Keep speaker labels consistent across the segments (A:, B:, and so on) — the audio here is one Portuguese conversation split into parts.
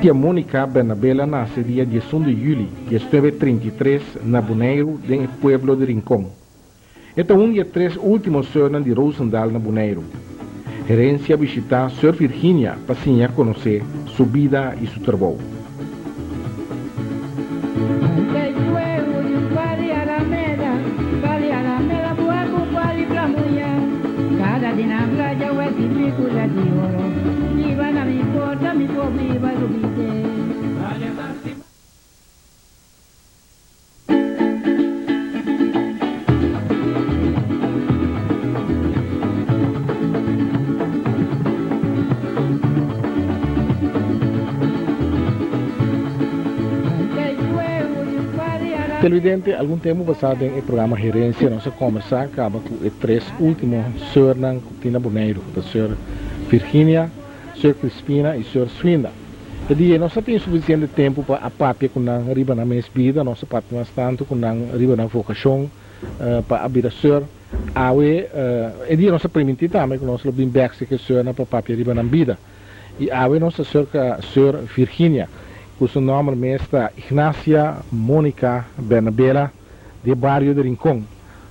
A: Tia Mônica Bernabela nasce dia 11 de julho de 1933 na Bonaire, no pueblo de Rincón. Esta é um dos três últimos sonhos de Rosendal na Bonaire. Herência visitar Sor Virginia para conhecer sua vida e seu trabalho. Televidente, algum tempo passado em programa Gerência, nós começamos acaba com os três últimos senhores na Cortina Bonaire, a senhora Virginia, a senhora Crispina e a senhora Swinda. E dia nós temos suficiente tempo para a papia com a riba na minha vida, nós papia bastante com a riba na vocação para a vida senhora. E dia nós permitimos também que nós lo bem back que a senhora para papia riba na vida. E nós a senhora Virginia, cujo nome é Ignacia Mônica Bernabela, de Barrio de Rincón.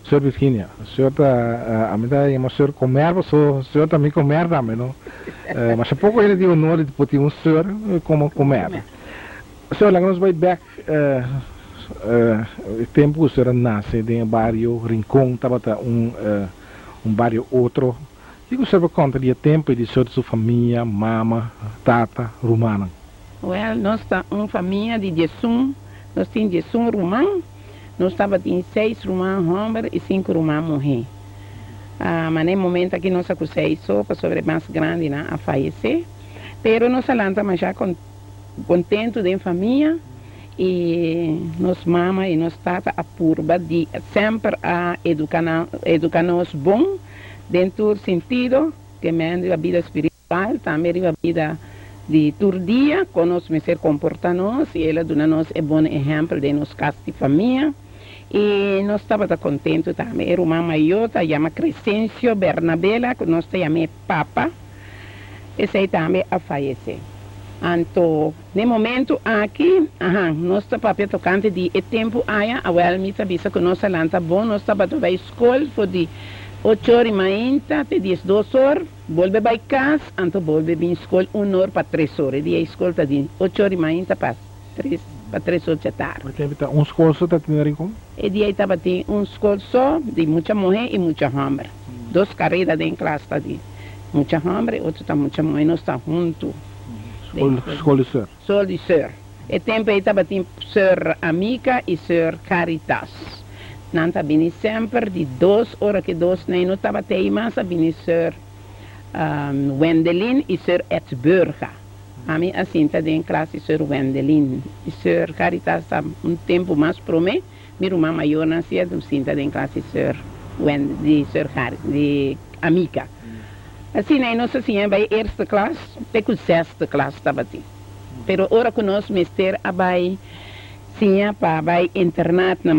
A: Senhor Virginia, a senhora, a mim é uma senhora comer, a senhora também comer também, não? Mas há pouco ele deu honor de poder um senhor como comer. A senhora, nós vai back, o tempo que a senhora nasce de Barrio Rincón, estava barrio outro. E que a senhora conta de tempo de sua família, mama, tata, romana?
B: Well, nós estamos uma família de 18, nós temos 18 romãs, nós estamos em 6 romãs homens e 5 romãs mulheres. Mas no momento aqui nós temos 6 só, para sobre mais grande a falecer. Mas nós estamos já contentes da família e nós mama e nós tata a purba de sempre a educar-nos bom, dentro do sentido que é a vida espiritual, também a vida de todo dia, conosco me ser comportar-nos e ela dá-nos um bom exemplo de nos casa de família. E nós estávamos contentes também. Era uma maior, se chama Crescencio Bernabela, que nós chamamos Papa. Esse aí também a falecer. Então, no momento aqui, nós estamos tocando de tempo aí, a me sabia que nós estamos bom, nós estamos na escola, foi de 8h30 até 12h, volve para casa, então volve para a escola 1 hora para 3 horas. E a escola está de 8h30 para 3 horas da tarde.
A: Mas tem escola só está tendo Rincón?
B: E dia estava tendo uma escola só, de muita mulher e muita homem. 2 carreiras em classe está de muita homem, outra está muita mulher, nós estamos juntos.
A: Escola de Sor?
B: Escola de Sor. E tempo aí estava tendo Sor Amica e Sor Caritas. Não está vindo sempre de 2 horas que 2 nem não estava até mas vindo Sor Wendelin e Sor Etzburga. A mim assim está em classe Sor Wendelin e Sor Caritas está tempo mais para mim. Minha irmã maior nascia do cinta em classe Sor de Amica. Assim aí nós assim vai erste classe, até que 6ª classe estava assim. Pero ora que nós mestre vai sim para vai internat na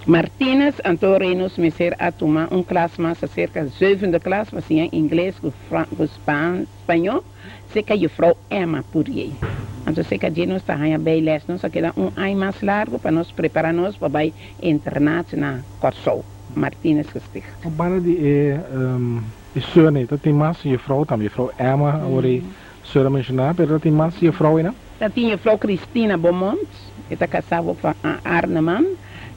B: Martínez, então nós começamos a tomar classe mais acerca da 7ª classe, assim, inglês, espanhol, sei que a Frau Emma por aí. Então sei que nós estamos bem les, nós queda ano mais largo para nós preparar-nos para ir internat na Corsol, Martínez que estiga.
A: O bana de senhora, né? Tem mais a Frau também, a Frau Emma, agora a senhora mencionar, mas tem mais a Frau, né?
B: Tem a Frau Cristina Beaumont, que está casada com Arneman.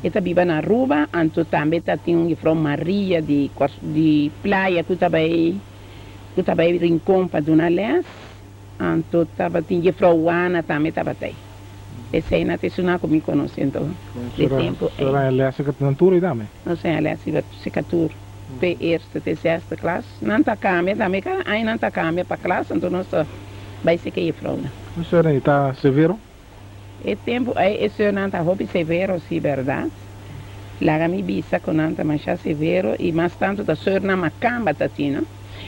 B: Esta vive na Aruba, então também tem uma Frau Maria de Praia, que estava aí Rincón para Dona Les, então tem a Frau Ana também estava aí. Essa aí não tem nada que me conhece, então, de tempo.
A: A senhora é Lécia Catantura também?
B: Não sei, a Lécia Catantura, P1 até 6ª classe. Não está câmbio também, aí não está câmbio para a classe, então nós vai ser que é Frau.
A: A senhora está severo?
B: E tempo aí esse não está roupa severo, sim, verdade. Lá me bisa com não está mais severo e mais tanto da senhora na macamba tá assim,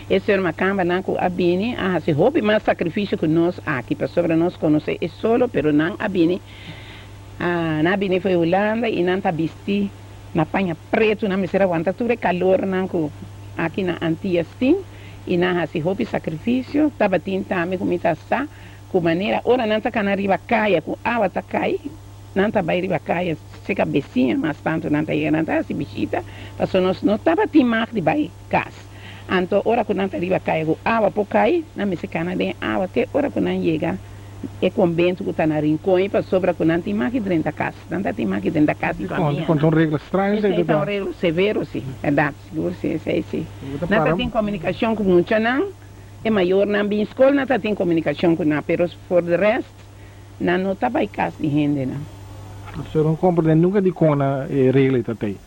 B: esse macamba não com a bini a se roupa mais sacrifício que nós aqui para sobre nós conhecer é solo, pero não a bini foi Holanda e não está vestir na panha preto na misera aguenta tudo calor não com aqui na Antillas tem e não se roupa sacrifício estava tendo também como está com maneira, ora não tá cana riba caia, com água tá cai, não tá vai riba caia, se cabecinha, mas tanto não tá não tá se bichita, passou nós não tava timar de vai cas. Então, ora que não tá riba caia, com água por cai, não me se cana de água, até ora que não chega, é convento que está na rincão e para sobra que não timar que dentro da casa, não tá timar que dentro da casa de família.
A: São regras estranhas.
B: São regras severas, sim, verdade, seguro, sim, sim. Não tem comunicação com muita não, é maior na minha escola não tem comunicação com nada, mas por o resto, não está para casa de gente, não.
A: O senhor não compreende nunca de como a regra que tem?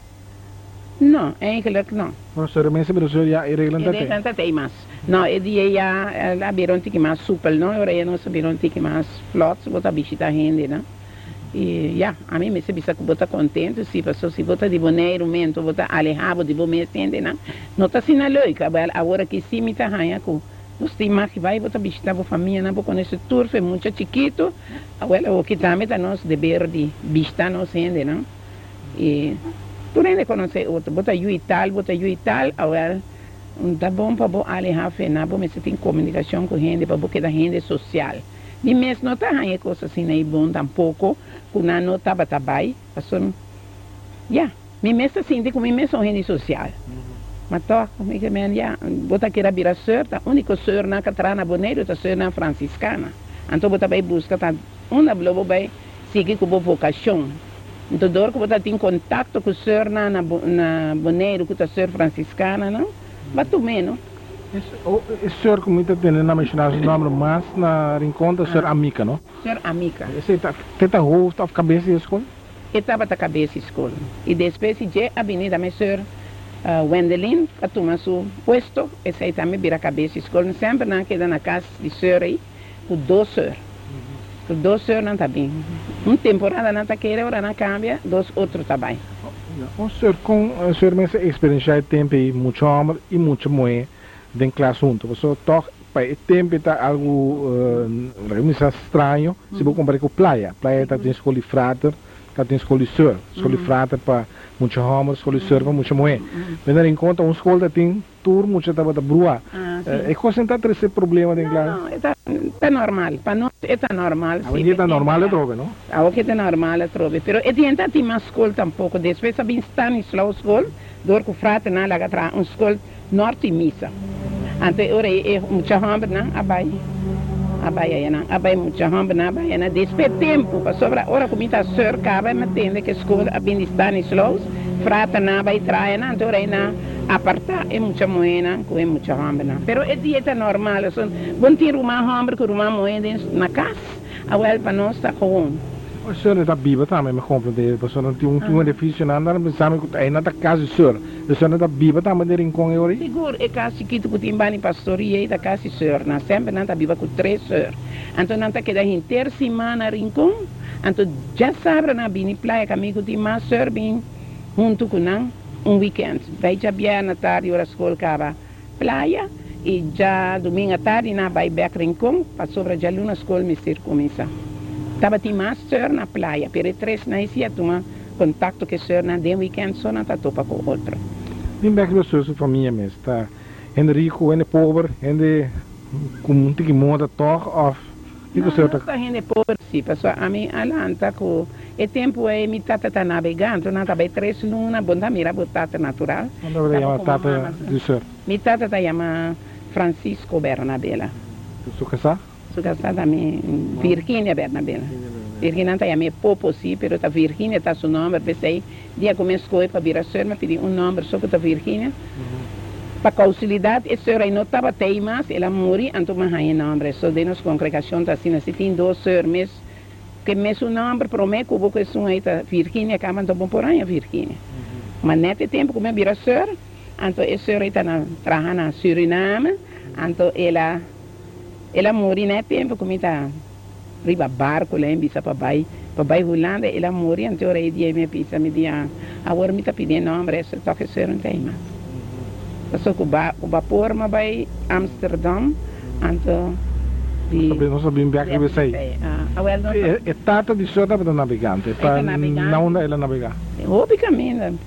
B: Não, eigenlijk não.
A: O senhor pensa que o senhor já regra
B: não tem? Não tem mais. Não, é dia já a beron tique mais supel, não? Agora não se beron tique mais flot, se botar bichita gente, não? E já, a mim me se bisa que botar contente, se passou se botar de boneiro, mento, botar alejado de bom mês, não? Não está sendo lógica, agora que sim me está ranha com nós temos que vai botar bichita para família, não? Porque nesse turf é muito chiquito, agora o que também está nós dever de bichita nós gente, não? E tu ainda conhece outro, bota eu e tal, agora tá bom para bo alejar fena, para se tem comunicação com gente, para porque da gente social. E mesmo não tá aí coisa assim aí bom tampouco, que não estava trabalho, passou, já, me mesmo assim, com me mesmo gente social. Mas toca, me que men já, bota que era vira certa, único ser na catrana boneiro, tá ser na franciscana. Então bota vai buscar tá uma blobo vai seguir com vocação. Então, dor que você tem contato com o senhor na boneiro, com o senhor franciscana, não? Mas tu menos.
A: O senhor, como está tendo na mencionar o nome, mas na rincão o senhor amiga, não?
B: Senhor amiga.
A: Você está rosto a cabeça da escola?
B: Eu estava a cabeça da escola. E depois, de avenida, meu senhor Wendelin, que toma seu posto, esse aí também vira a cabeça da escola. Sempre não queda na casa de senhor aí, com dois senhores. Com dois senhores não está bem. Uma temporada não está querendo, agora não cambia, dois outros está bem.
A: O senhor, com a senhor, essa experiência de tempo e muito homem e muito mulher dentro do assunto. Você toca, para o tempo está algo estranho, se você comparar com a praia. A praia está em escola frater, está em escola senhor. Escola frater para muito homem, escola senhor para muito mulher. Mas em conta, uma escola tem turno, muito está para brua. É concentrado esse problema dentro da
B: classe? Não, está normal. Para nós está normal.
A: A vida está normal é droga, não?
B: A que está normal é droga. Mas é diante de uma escola tampouco. Depois sabem estar em slow school, dor que o frate não lá atrás, uma escola norte e missa. Então, ora é muita hambre, não? Abai muita hambre, não? Abai, não? Depois tempo, para sobra, ora como está cercada, mas tem que a escola abem estar em slow, frate não vai trair, não? Então, ora é não. Apartar é muita moeda, com é muita hambre, não? Pero é dieta normal, bom ter uma hambre com uma moeda na casa, a well para nós está com.
A: O senhor está viva também, me compreende, o senhor não tem um edifício, não sabe que é na casa do senhor, o senhor está viva também de rincão e ori?
B: Seguro, é casa chiquito que tem bani pastoria da casa do senhor, não sempre não está viva com 3 senhor, então não está queda inteira semana rincão, então já sabe na bini praia comigo tem mais senhor bem junto com não. Weekend. Vai já bem na tarde, a escola acaba praia, e já domingo à tarde, na vai back rincão, para sobre já na escola me começa. Estava tem master na praia, pero 3 na esse toma contato que senhor na de weekend só não está topa com outro.
A: Vem back na sua família mesmo, tá? Henrico, é pobre, é com muito que monta toque off.
B: Não, está gente pobre, sim, pessoal, a mim alanta com o tempo é mi tata está navegando, não está bem 3 lunas, bom da mira tata natural.
A: Onde vai chamar tata do senhor?
B: Mi tata está chama Francisco Bernabela.
A: Sua casa?
B: Sua casa também Virginia Bernabela. Virginia está chama Popo, sim, pero tá Virginia está seu nome, pensei, dia começou para vir a senhora, me pedi nome só que tá Virginia. Para causalidade, a senhora não estava teimas, ela morreu, então me arranha nome. Só de nossa congregação está assim, se tem 2 senhores, que mesmo nome promete que vou que são aí tá Virginia, que mandou bom por aí a Virginia. Mas nesse tempo, como eu vira a senhora, então a senhora está trabalhando na Suriname, então ela morreu nesse tempo, como está riba barco, lá em Bisa Papai Holanda, ela morreu, então eu dia me pisa, me dia, agora me está pedindo nome, essa toque a senhora não tem mais. Passou com o vapor, mas vai Amsterdam, então...
A: Não sabia bem que vai sair. É tata de senhora para navegante, para não ela navegar.
B: Obviamente.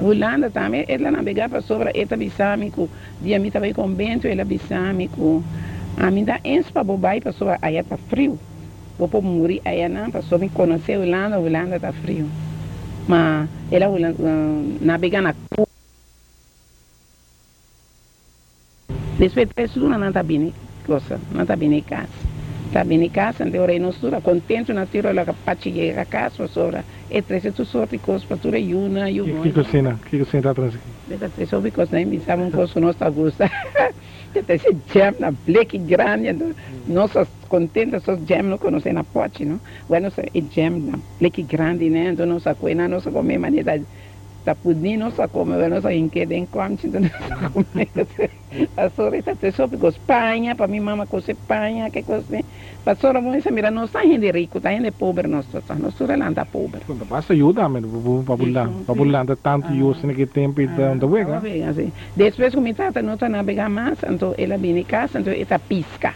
B: Holanda também, ela navegar para sobre, ela bisame com, dia me também convento, ela bisame com A mim dá ens para bobai, passou aí tá frio. Vou por morrer aí não, passou me conhecer Holanda tá frio. Mas ela navega na cor. Depois tudo não tá bem, coisa, não tá bem em casa. Tá bem em casa, então eu não estou contente na tiro lá para chegar a casa, sobra. É três sorte de coisas para tudo yuna,
A: Que cocina? Que cocina tá atrás aqui?
B: Deve ter sobre coisas, né? Me sabe coisa não está gosta. Deve esse jam na black grande, nós contentes só jam não conhece na pote, não? Bueno, é jam na black grande, né? Então nós coisa nós comer maneira tá pudim nós comer, nós inquieto em como então nós comer. A senhora está te sobre com Espanha, para minha mama com Espanha, que coisa né? Para senhora vamos mira nós tá gente rico, tá gente pobre nós lá tá pobre.
A: Quando basta ajuda, mas para bular tanto eu sei que tempo e da wega.
B: Depois como tata não tá na bega mais, então ela vem em casa, então ela pisca.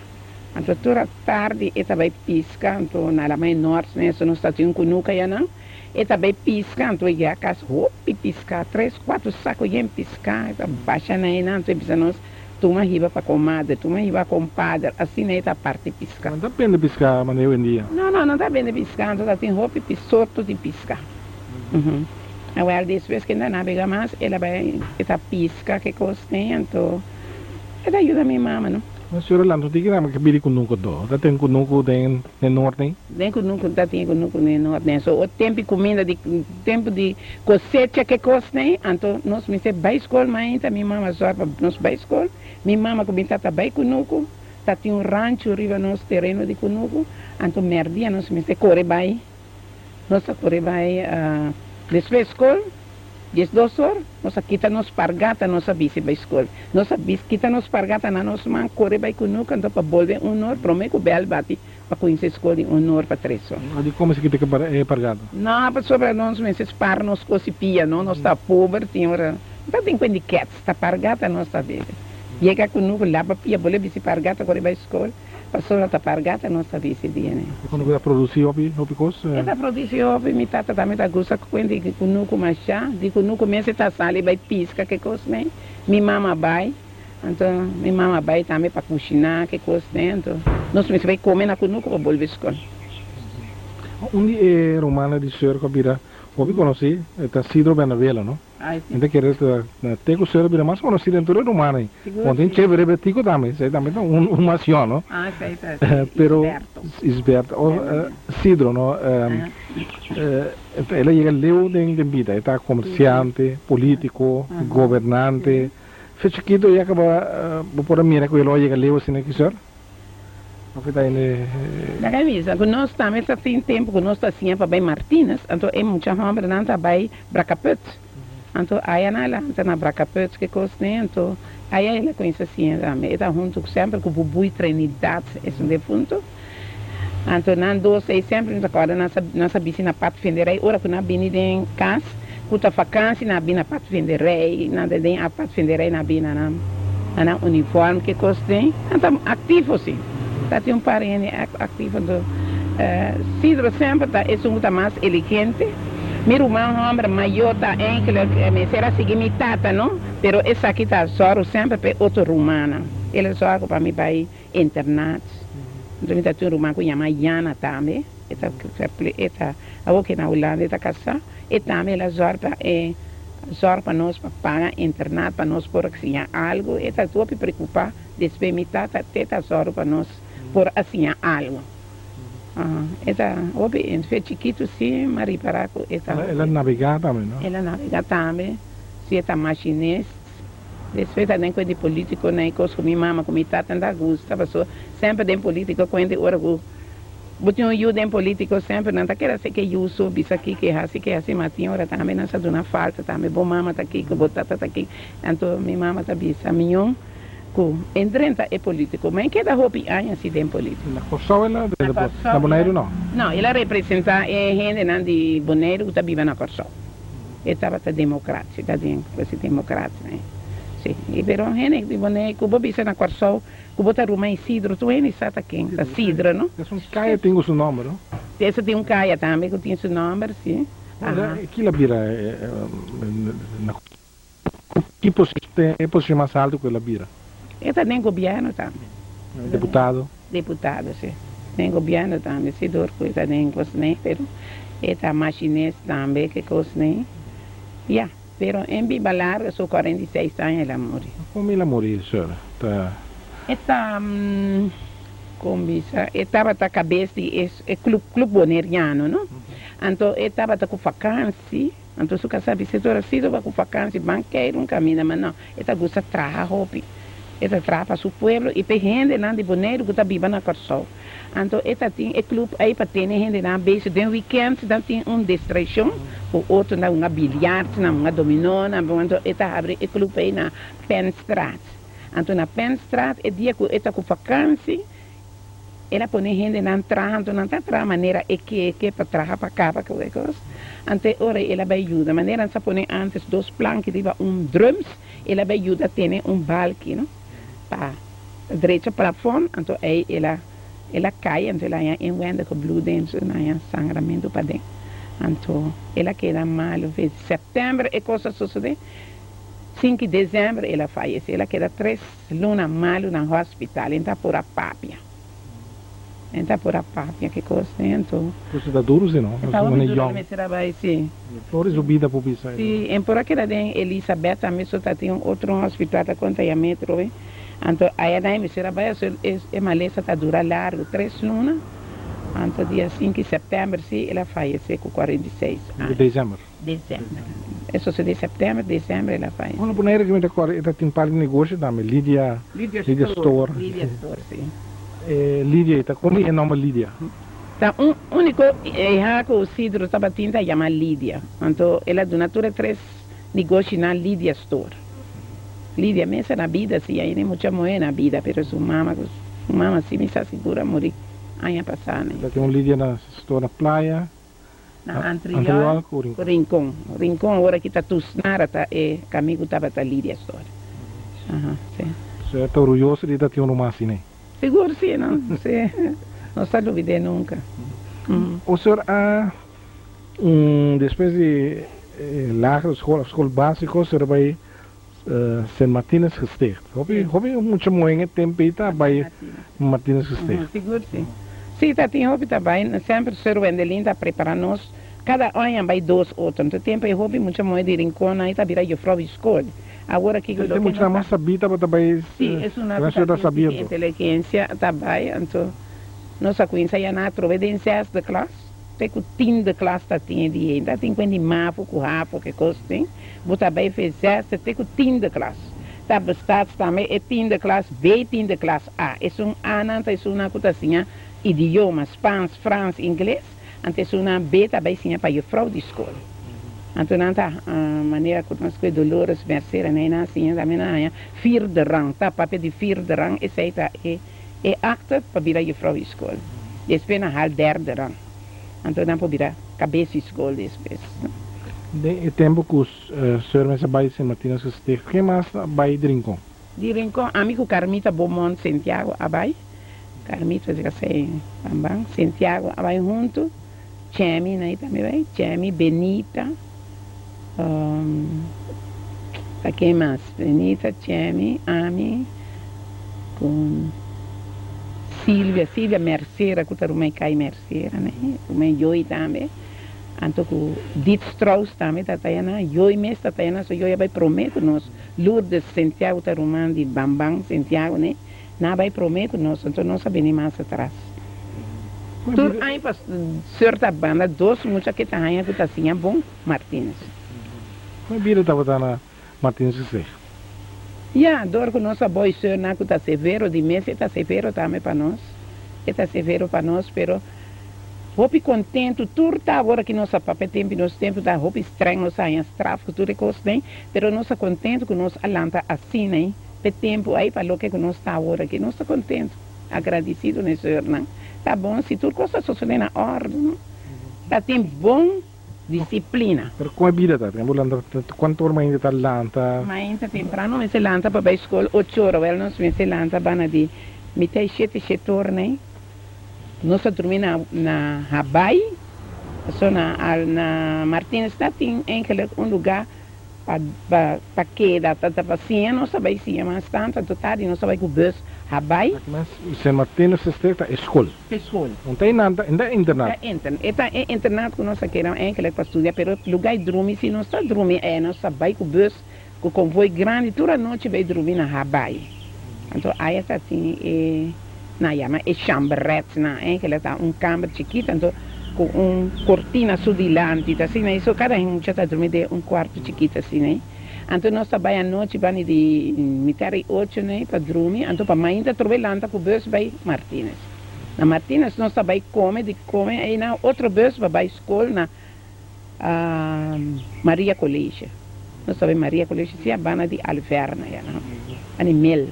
B: Então toda tarde ela vai pisca, então na mais norte, né, se não está tendo cunuca já não. E também pisca, então ia a casa, piscar, 3, 4 sacos de piscar, baixa na ena, então precisa nós, toma riba para comadre, toma riba com padre, assim é a parte piscar.
A: Não está bem de piscar, mas eu em dia.
B: Não está bem de piscar, então tem roupa e sorto de piscar. Agora, depois que ainda navega mais, ela vai, ela pisca, que coisa tem, então, ela ajuda a minha mama, não?
A: Mas senhora lá, não tem que dar que bili kunuko do. Tá tem kunuko den norte.
B: Den kunuko tá tem kunuko den norte. So o tempo de comida de tempo de cosecha que costem, então nós me se vai escola mas minha mama só para nós vai escola. Minha mama começa a vai kunuko, tá tem rancho riba nos terreno de kunuko, então merdia nós me se corre vai. Nós corre vai depois escola. 2 horas, nós quita nos pargata nossa bici para escola. Nossa bici quita nos pargata na nossa mãe, corre vai conosco, então para volver 1 hora, prometo que o bel bate para conhecer a escola em 1 hora para 3 horas.
A: E como se quita que pargata?
B: Não, para sobre nós meses para nos cosipia, não, nós está pobre, senhora. Então tem coisa de quietos, está pargata nossa vida. Chega conosco lá para pia, boleh bici pargata, corre vai escola. Passou a pargata nossa bici dia, né?
A: E quando vai produzir opi coisa?
B: Ela produz opi, minha tata também tá gosta com de kunuco machá, de kunuco mesmo tá sali vai pisca que coisa, né? Minha mama vai, então minha mama vai também para cozinhar que coisa, né? Então nós mesmo vai comer na kunuco para volver escola.
A: Onde é romana de senhor Kabira? Opi conheci, tá Sidro Benavela, não? Então quer dizer, tem que ser bem mais conhecido em toda romana. Ontem chévere betico também, sei também uma ação, não?
B: Sei tá.
A: Pero Isberto, Sidro, não? Ela chega leu de vida, está comerciante, político, governante. Fez chiquito e acaba por mira que ele chega leu assim que senhor. Não foi daí
B: na camisa, quando nós também tem tempo que nós está assim para bem Martínez, então é muita homem não tá bem Bracaput. Então aí na Bracaput que coisa então aí ela conhece assim também, está junto sempre com o Bubu e Trinidad, esse defunto. Então não dois sempre nos acorda nossa bici na parte venderei, ora que na bini em casa, puta vacância na bina parte venderei, na de a parte venderei na bina na uniforme que coisa tem, então ativo sim. Tem parente ativo do Sidro sempre é mais elegante. Meu irmão homem maior tá em que me será seguir minha tata, não? Pero essa aqui tá só sempre para outro romana. Ele só para mim para ir internato. Então me tá um romano que chama Jana também. Esta a o que na Holanda está casa. E também ela só para nós para pagar internato para nós por assim algo. Esta só para preocupar depois minha tata teta só para nós por assim algo. Esta obi fez chiquito sim, mas para
A: ela navega também, não?
B: Ela navega também, se esta machinista, depois também com de político, né, com minha mama, com minha tata, ainda gosta, passou sempre de político, quando hora botinho eu de político sempre, não tá querendo ser que eu sou isso aqui que é assim, mas tinha hora também não sabe na falta também, bom mama tá aqui, que botata tá aqui, então minha mama tá bisa, minha entrenta é político, mas que da roupa assim de político.
A: Na Corsol ela na Bonaire não?
B: Não, ela representa gente de Bonaire que está vivendo na Corsol. Ela estava democrática, está dentro, democrática, né? Sim, e pero gente de Bonaire que vive na Corsol, que bota ruma em Sidro, tu é está aqui, da Sidro, não?
A: Essa caia tem o seu nome, não?
B: Essa tem caia também que tem seu nome, sim.
A: Aquilo vira que posição mais alto que ela vira?
B: Ela tem governo também.
A: Deputado.
B: Deputado, sim. Tem governo também, se dor coisa nem coisa nem, pero eta machinês também que coisa nem. Ya, pero em Bibalar, eu sou 46 anos ela morreu.
A: Como ela morreu, senhora? Tá.
B: Eta combisa, estava a cabeça de clube boneriano, não? Então, estava com vacância, então se você sabe se toda sido com vacância, banqueiro, um caminho, mas não, ela gosta de trabalhar, ela trabalha para o povo e para gente lá de Boneiro que está vivendo na Corsol. Então, ela tem o clube aí para ter gente lá, beijo, de weekend, então tem uma distração, o outro na uma bilhar, na uma dominó, então ela abre o clube aí na Penstraat. Então, na Penstraat, é dia que ela com vacância, ela põe gente na entrada, não está de maneira que para trabalhar para cá, para qualquer coisa. Então, ora, ela vai ajudar. Maneira que põe antes dois plancos, drums, ela vai ajudar a ter balque, não? Para direita para fora, então aí ela cai, então ela enwende com blue dentro, não sangramento para dentro. Então, ela queda mal. Em setembro, é coisa sucede. 5 de dezembro, ela falece. Ela queda 3 lunas mal no hospital, então por a papia. Então por a papia, que coisa, então.
A: Coisa da duro, não?
B: Estava muito duro, mas trabalho, sim.
A: Flores subida por isso.
B: Sim, em por aqui tem Elizabeth, também só tem outro hospital da conta e a metro, então aí daí me trabalha, é uma lesa tá dura largo, 3 lunas. Então dia 5 de setembro, sim, ela faleceu com 46 anos.
A: De dezembro.
B: Dezembro. Isso de setembro, dezembro ela faz.
A: Uma boneira que me recorda, ela tem para negócio também, Lídia Store.
B: Lídia Store, sim.
A: Lídia, está como é o nome Lídia?
B: Tá, único errado o Cidro estava tinta chama Lídia. Então, ela donatura 3 negócios na Lídia Store. Lídia, mesmo na vida, sim, aí nem muita moeda na vida, mas sua mama sim me segura morrer ano passado.
A: Ela tem Lídia na Store na praia.
B: Na Antriol, Rincón. Rincón, agora que está tusnara, comigo estava a Lídia Store. Sim.
A: Você está orgulhoso de ter uma assim, né?
B: Seguro sim, não? Não está duvidando nunca.
A: O senhor, depois de lager, school básica, o senhor vai San Martínez gesticht. Hobby muito moeite tempo está vai Martínez gesticht.
B: Seguro sim. Sim, tá tem hobby também, sempre o senhor Wendelin está preparando cada ano vai 2 outros. Então tempo é hobby muito moeite de rincón, aí está virando frau escola. Agora que
A: tem muita mais sabida para também.
B: Sim, é uma inteligência também, então nossa conhecida já na providências de classe, tem que o time de classe tá tinha de ainda tem que mapo com rapo que coisa tem, vou também fazer tem que o time de classe, tá bastante também é time de classe B, time de classe A, é A não é uma coisa assim, idioma, espanhol, francês, inglês, antes uma B também sim para ir frau de escola. Então, a maneira que nós que Dolores Mercedes, né, assim, também na 4 de rang, tá, papel de 4 de rang, esse aí tá, é acta para virar a frau escola. Depois na hal 3 de rang. Então, não pode virar cabeça escola depois.
A: De tempo que os senhores vai San Martínez gesticht, que mais vai de Rincón?
B: De Rincón, amigo Carmita Beaumont Santiago, abai. Carmita, já sei, também, Santiago, abai junto. Chemi, né, também vai. Chemi, Benita. ¿A qué más? Benita, Chemi, Ami, con Silvia Mercera, que está rumei cai Mercera, né? Rumei Joy também. Anto com Dit Strauss também, Tatayana, Joy mes Tatayana, so Joy vai prometo nos Lourdes Santiago, está rumando de Bambang Santiago, né? Na vai prometo nos, então não sabemos mais atrás. Tur aí para certa banda, 2 muitas que tá aí que tá assim, bom Martínez.
A: Mas vira estava na Martínez gesticht.
B: Ja, door que nossa boa senhor na que está severo de mês, está severo também para nós. Está severo para nós, pero hope contento, tudo tá agora que nossa papel tempo, nosso tempo está hope estranho, nossa aí tráfico, tudo é coisa bem, pero nossa contento que nós alanta assim, né? Pe tempo aí para o que nós está agora, que nós está contento, agradecido nesse senhor, né? Tá bom, se tudo coisa sucede na ordem, tá tem bom disciplina.
A: Pero como é vida, tá? Quanto hora ainda está lanta?
B: Mas ainda temprano me se lanta para a escola 8 horas, ela não se lanta bana de mitad 7 horas, né? Nós dormimos na Habai, só na Martínez está tem lugar para queda, para paciência, não sabe se é mais tanto, então tarde, não sabe que o bus rabai.
A: Mas San Martino se estreta é escola.
B: Escola.
A: Não tem nada, ainda é internato.
B: É internato que nós queremos enkel para estudar, mas o lugar de dormir, se não está dormindo, nós sabe que o bus, que o convoio grande, toda noite vai dormir na rabai. Então aí está assim, na chama é chambrette, na enkel está câmara chiquita, então com cortina sudilante, assim, né? Isso cada um já está dormindo em quarto chiquito, assim, né? Então nós trabalhamos à noite, vamos de metade 8, né? Para dormir, então para amanhã está trabalhando com o bus vai Martínez. Na Martínez nós trabalhamos come, aí na outro bus vai para a escola, na Maria Colégio. Nós trabalhamos Maria Colégio, se a banda de Alverna, não? Animal.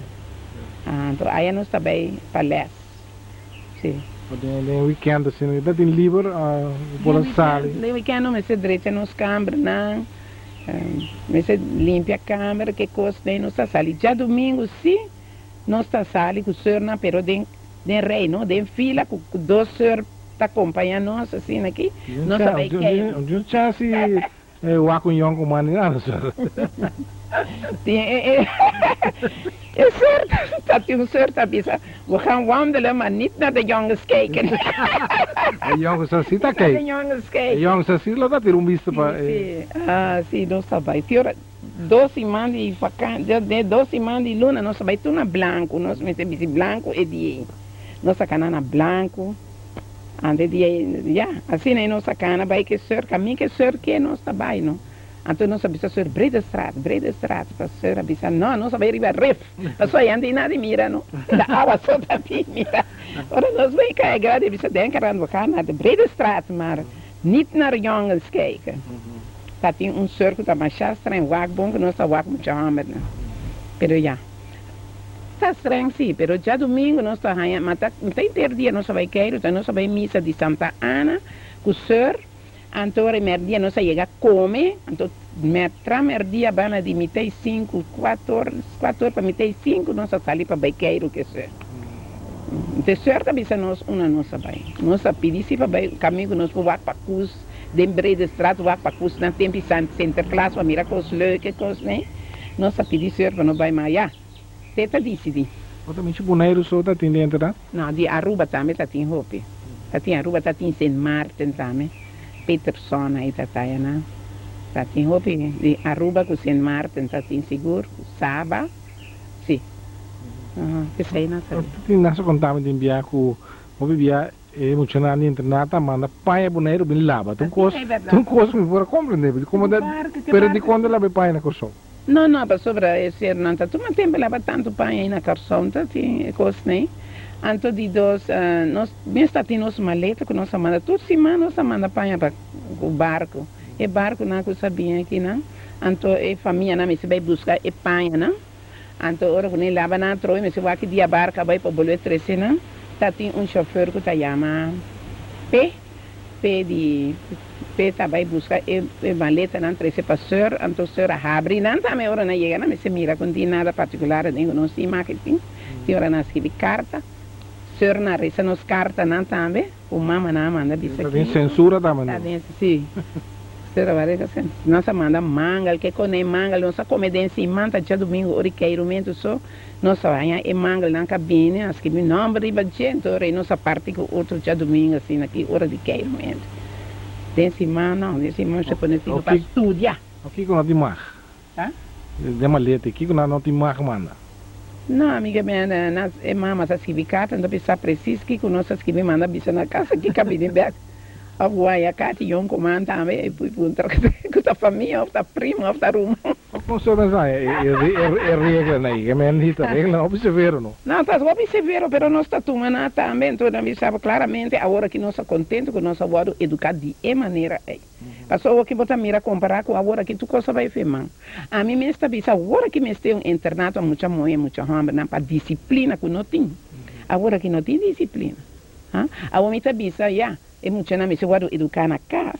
B: Então aí nós trabalhamos para Les. Sim.
A: De weekend assim, dat in liever voor een sala.
B: De weekend não me se direita nos câmaras, não. Me se limpa a câmara, que coisa tem nossa sala. Já domingo sim, nossa sala com o senhor na pero de rei, não, de fila com dois senhor tá acompanhando nós assim aqui. Nós sabemos que é.
A: Um dia se o acunhão com mano nada, senhor.
B: É certo, dat u soort hebben. We gaan wandelen, maar niet naar de jongens kijken.
A: De jongens zijn zitten kijken.
B: De jongens kijken.
A: De jongens zijn zitten, dat er visto para.
B: Sim, não sabe. Tiora 12 man de vacância, de 12 man de luna, nós sabe tudo na branco, nós metemos branco e dia. Nós sacana na branco. Ande dia, assim aí nós sacana, vai que ser, caminho que ser que nós trabalha, não. Então nós sabemos ser Breda Straat, para ser abissar, não sabemos ir para Rif, mas só ainda nada mira, não, da água só também mira. Ora nós vem carregar de bisa denken aan we gaan naar de Breda Straat, maar niet naar jongens kijken. Dat tem circo da machastra em Wagbon, que nós está Wag muito hammer, né? Pero já. Está estranho sim, pero já domingo nós está aí, mas não tem ter dia nós vai querer, então nós vai missa de Santa Ana, com o senhor. Então, merdia nós chega a comer, então, merdia bana de mitei 5, 4 horas para mitei 5, nós saímos para Bequeiro, que é. Então, certa vez nós, nossa vai. Nós pedimos para caminho, nós vamos para Cus, de Breda Straat, vamos para Cus, na tempo Sinterklaas, para mirar coisas leuke, coisas, né? Nós pedimos para não vai mais, já. Teta decidi.
A: Outra boneiro só está dentro, né?
B: Não, de Aruba também está em Hope. Está em Aruba, está em Saint Martin também. Peterson aí tá né? Tá em roupa de Aruba com Saint Martin, tá em seguro, Saba, sim. Que sei na sabe.
A: Tem nessa contava de enviar com o vivia emocionado internata, manda pai boneiro bem lava. Tu coisa me for compreender, como da pero de quando ela pai na corção.
B: Não, para sobre esse não tá, tu mas tempo leva tanto pai aí na corção, tá tem coisa né? Anto de dos, nós mesmo temos maleta que nós manda toda semana nós manda para o barco. E barco não que sabia aqui não. Anto e família não me se vai buscar e panha não. Anto ora quando ele lava na troi me se vai que dia barca vai para boleto 13 não. Tá tem chauffeur que tá chama P tá vai buscar e maleta não 13 passeur, anto senhora abre não também ora não chega não me se mira com nada particular nem não se marketing. Se ora não escreve carta. Senhor na reza nos carta não também, o mama não manda bisa aqui.
A: Tem censura também.
B: Tá dentro, sim. Senhor vai dizer, nós manda mangal, que quando é mangal, nós come dentro e manta já domingo, ori queirumento só, nós vai e mangal na cabine, as que me nome riba gente, ora nós parte com outro já domingo assim aqui, hora de queirumento. Dentro não, dentro não se põe assim para estudar.
A: Aqui com a de mar.
B: Tá?
A: De maleta, aqui com a não de mar manda.
B: Não, amiga minha, é mama se escrever carta, não precisa preciso que com nós escrever manda bisa na casa que cabine back. A voar a carta e comando também, e fui com a família, com a prima, com a ruma.
A: Como só não é regra aí, que me não regra, observaram não.
B: Não, tá observaram, mas nós está tomando também, então nós sabe claramente agora que nós estamos contentes com nós agora educar de maneira aí. Passou o que você mira comparar com agora que tu coisa vai fazer. A mim me está bisa agora que me está um internato muita mulher, muita homem, não para disciplina que não tem. Agora que não tem disciplina. Agora me está bisa já, é muito na me se guardo educar na casa.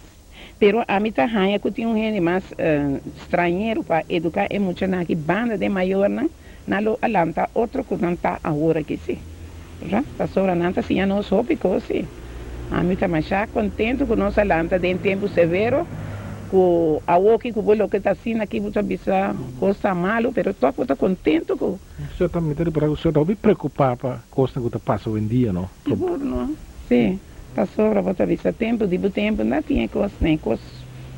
B: Pero a mim está ranha que tem gente mais estrangeiro para educar é muito na que banda de maior na lo alanta outro que não está agora que se. Já passou a nanta se já não soube coisa. A mim está mais contente com nossa lanta de tempo severo, com a outra que o que está assim aqui você bisa coisa malo, pero tô você contento com.
A: O senhor está me dizendo para o senhor não me preocupar para a coisa que passa hoje em dia, não?
B: Seguro, não? Sim. Passou para você bisa tempo, não tinha coisa nem coisa,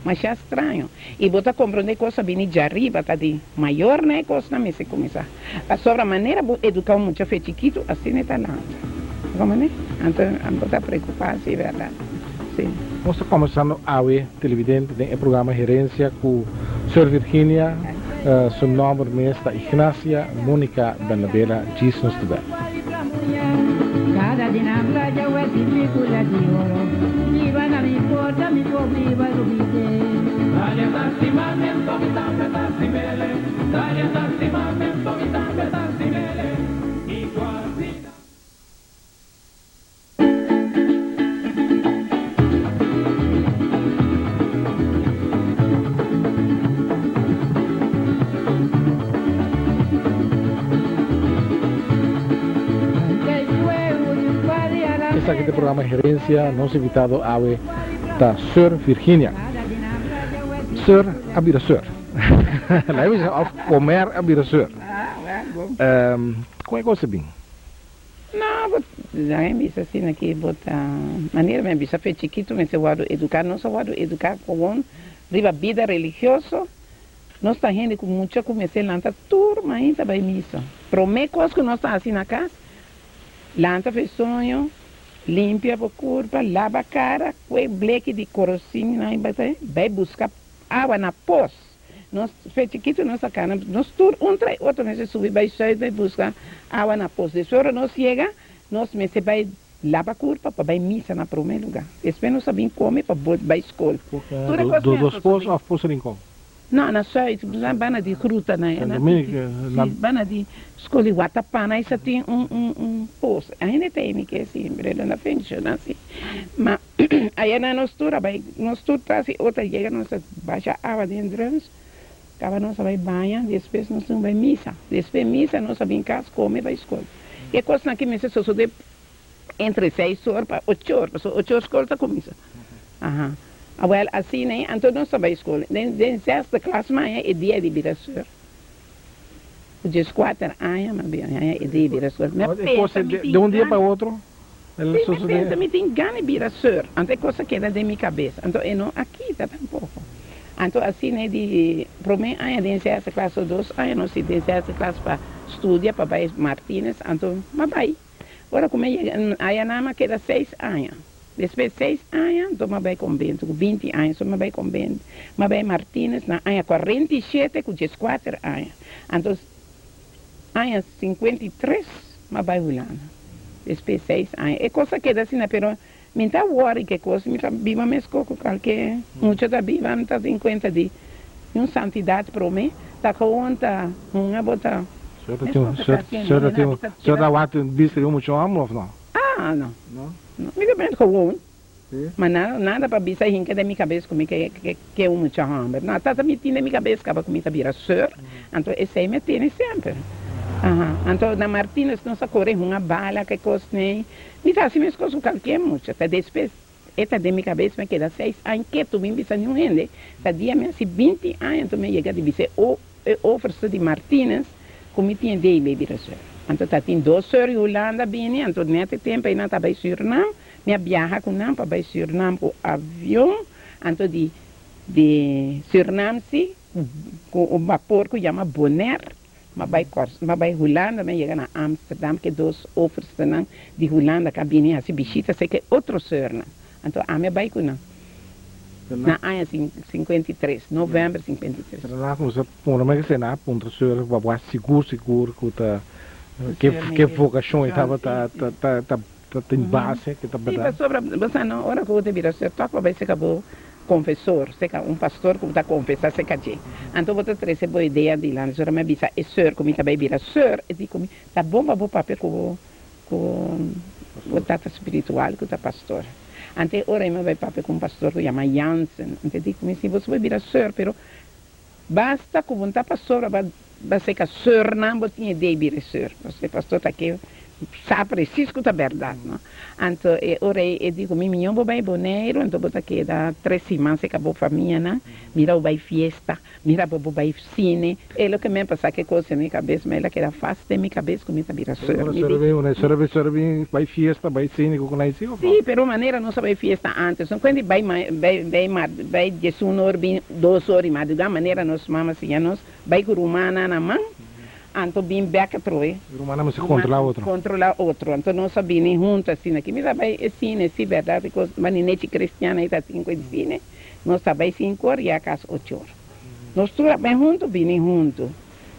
B: mas é estranho. E você compreende coisa bem de arriba, tá de maior né coisa na mesa começar. Passou a maneira de educar muito fe chiquito, assim é talento. Como né? Então você preocupar, sim, verdade. Sim.
A: Nós estamos começando a ver televidente no programa Gerência com a senhora Virginia, seu nome é Ignácia Mônica Danabela, diz-nos tudo.
C: Cada dia na praia eu típico de ouro. Viva na minha porta, me pobre vai subir. Daria da cima, mento, me dá pedaço mele. Daria da cima, mento, me dá pedaço mele. E quase.
A: Esta aqui do programa Gerência, nosso invitado é da Sr. Virginia. Sr. Abirasur. Lá é of comer Abirasur. Como é que você bem?
B: Não, já é isso assim aqui, bota maneira mesmo, bisa fe chiquito, mas eu vou educar, não só vou educar com riba vida religiosa. Nós está gente com muita comecei lanta turma ainda vai missa. Promê coisas que nós está assim na casa. Lanta fez sonho, limpia a curva, lava a cara, com bleque de corocinho, vai buscar água na poça. Nós fez chiquito nossa cara, nós tur trai outro mês subir, vai sair, vai buscar água na poça. Depois nós chega, nós mês vai lava a curva, para vai missa na primeiro lugar. Depois nós sabemos comer para vai escola.
A: Dos poços ou poços rincão?
B: Não, na sua, bana de fruta, né? Bana de escolhi guatapana, isso tem poço. A gente tem que assim, breda na frente, assim. Mas aí na nostura, nós traz outra chega, nós baixa água dentro, acaba nós vai banhar, depois nós vai missa. Depois missa, nós vamos em casa, come, vai escola. E coisa aqui, mas só de entre 6 horas para 8 horas, 8 horas escola com missa. Aham. Well, assim, né? Então, nós estamos na escola. Desde esta classe, mas é dia de Birasur. O dia 4 anos, mas é dia de Birasur.
A: De um dia para o outro?
B: Me tem gana de Birasur. Então, é coisa que é da minha cabeça. Então, eu não aqui, tá tampouco. Então, assim, né? Para mim, desde esta classe 2 anos, nós temos desde esta classe para estudar, para vai Martínez. Então, mas vai. Agora, como aí, na queda 6 anos. Depois de 6 anos, eu vai convento, com 20 anos, eu vai convento. Mas vai Martínez, na ano 47, com 14 anos. Então, ano 53, mas vai Julano. Depois de 6 anos. É coisa que é assim, pero me está worry que coisa, me está viva mesmo com qualquer, muito da viva, me está em conta de uma santidade para mim, está com uma bota.
A: O senhor dá o visto de muito amor ou não?
B: Ah, não. Me bem com mas nada para bisa hinca da minha cabeça comigo que é muito hambre. Não, tá me tinha na minha cabeça que comigo vira sir. Então esse aí me tem sempre. Então na Martínez não se corre uma bala que coisa nem. Me tá assim mesmo coisa qualquer muito. Até depois esta de minha cabeça me queda 6 anos que tu me bisa nenhum rende. Tá dia me assim 20 anos tu me chega de bisa oferta de Martínez como tinha de vira sir. Então, tem 2 horas em Holanda, bem, então, nesse tempo, ainda estava em Suriname, me viaja com não para Suriname com avião, então, de Suriname, com o vapor que chama Bonaire, mas vai Holanda, me chega na Amsterdam, que 2 ofertas de Holanda, que vem assim, bichita, sei que é outro Suriname. Então, a minha vai com não. Na ano 53, novembro de 53.
A: Normalmente, você não aponta o senhor, vai seguro, que está... Que vocação estava em base que está
B: verdade. Sim, você não, hora que você vira ser toca vai ser acabou confessor, pastor que está confessar se caje. Então você traz boa ideia de lá, senhora me avisa, é senhor como está vai virar senhor, e digo tá bom para papel com o tata espiritual que está pastor. Ante ora eu vai papel com um pastor que chama Jansen. Então digo assim, você vai virar senhor, pero basta com um pastor vai ser que a senhor não tinha ideia de virar senhor. Você pastor está aqui sabe preciso que é verdade, não? Então, ora eu digo, minha vai boneiro, então bota que dá 3 semanas que acabou para mim, né? Mira vai festa, mira vai cine, é o que me passa que coisa na minha cabeça, mas ela que era fácil de minha cabeça, como está vira só.
A: Serve, vai festa, vai cine, com nós sim?
B: Sim, pero maneira não sabe festa antes, então quando vai de 1 hora, 2 horas, mas de maneira nós mamãe assim, nós vai com rumana na mão. Então, bem back troe.
A: Romana mas controlar outro.
B: Controlar outro. Então, não sabia nem junto assim, aqui. Mas vai assim, sim, verdade, porque a manete cristiana está 5 de cine. Nós sabemos 5 horas e a casa 8 horas. Nós trabalhamos juntos, bem juntos.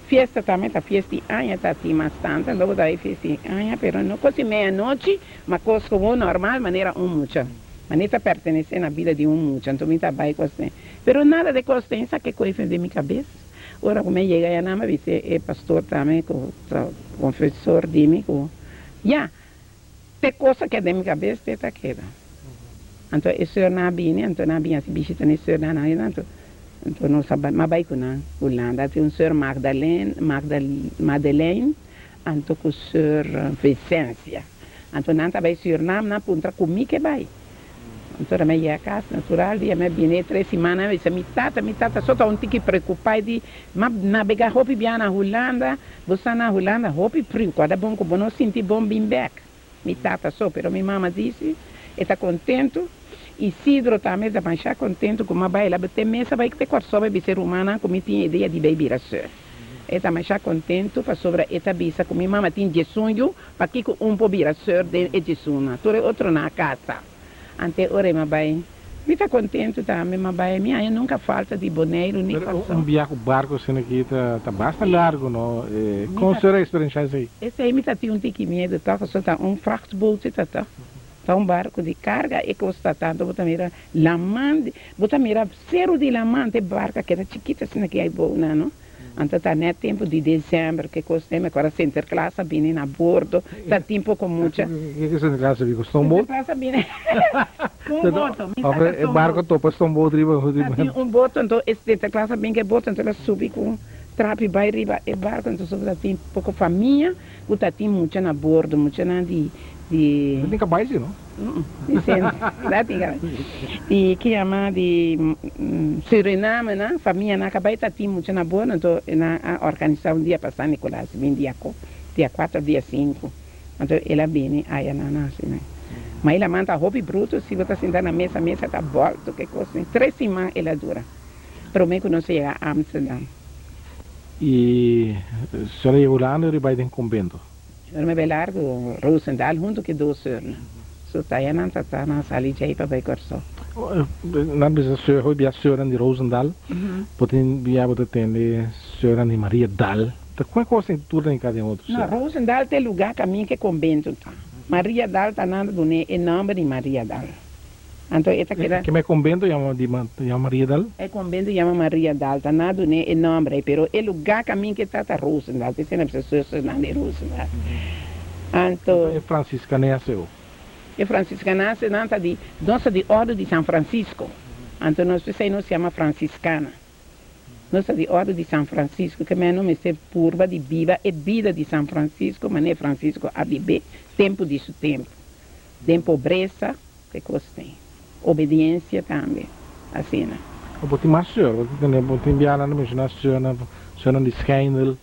B: Fiesta também, a festa de anha está assim bastante. Logo daí festa de anha, mas não quase meia-noite, mas coisa como normal, maneira mucha. Maneira pertence na vida de mucha. Então, me trabalho com você. Mas nada de consciência que coisa de minha cabeça. Ora, como chega a Nama, é pastor também, confessor de mim, já, tem coisa que é da minha cabeça, está aqui. Então, o senhor não vinha, então não vinha, se bicho tem o senhor não, então não sabe, mas vai com a Holanda, tem o senhor Magdalene, então com o senhor Vicência, então não vai o senhor não aponta comigo que vai. Então, a minha casa natural, e a minha vinha 3 semanas, e minha tata, só está um pouco preocupada de navegar roupa bem na Holanda, você na Holanda, roupa frio, quando é bom, como não senti bom, bem back. Minha tata só, mas minha mamãe disse, está contente, e Isidro também está mais contente com uma baila, tem mesa, vai ter corso, vai ser humana, como tinha ideia de beber a sua. Está mais contente, para sobre esta bisa, com minha mamãe tinha de sonho, para que um pouco vir a sua de sonho, outro na casa. Ante ora ma bai mi está contente também ma bai minha nunca falta de boneiro nem calção.
A: Viaje barco assim aqui tá bastante largo, não? Como será a experiência aí?
B: Esse aí me tá tendo um tique medo, tá? Só tá um frachtboot tá. Tá um barco de carga e custa tanto, bota mira lamande, bota mira zero de lamande barca que era chiquita assim aqui aí boa, não? Então está no tempo de dezembro, que custa, agora center classe viene a bordo, está tempo com muita.
A: Que é center classe, viu? Stomboat?
B: Center classe viene um boto.
A: É barco topa stomboat riba.
B: Um boto, então esse center classe bem que boto, então ela sube com trape vai riba e barco, então sobre tem pouco família, o tem muita na bordo, muita na de
A: não tem capaz, não?
B: E que chama de Suriname, né? Família na cabeça tem muito na boa, então na organizar um dia para Nicolás, vem dia 4, dia 5, então ela vem aí na nasce, né? Mas ela manda roupa bruto, se você sentar na mesa está volta, que coisa, 3 semanas ela dura. Prometo que não se chega a Amsterdã.
A: E a senhora é Holanda ou vai em convento?
B: Eu me largo Roosendaal junto com 2 senhores. So tayo na na sali jay pa bay korso.
A: Na bisa a senhora de Roosendaal, potem via botar tem senhora de Maria Dal. Qual coisa em tudo em cada outro?
B: No, Roosendaal tem lugar caminho que convento tá. Maria Dal tá nada do ne nome de Maria Dal. Então esta
A: que me convento chama Maria Dal?
B: É convento chama Maria Dal, tá nada do ne nome, pero é lugar caminho que tá Roosendaal, que sempre pessoas na de Roosendaal. Então
A: é franciscanense.
B: É franciscanense, nanta de nossa de ordem de São Francisco. Então nós nos chama franciscana. Nossa de ordem de São Francisco, que meu nome é purva de viva, é vida de São Francisco, mas é Francisco a viver tempo de seu tempo. Tem pobreza, que coisa tem. Obediência também, assim, né?
A: Pode mais senhor, pode enviar na mesma senhora de Schijndel,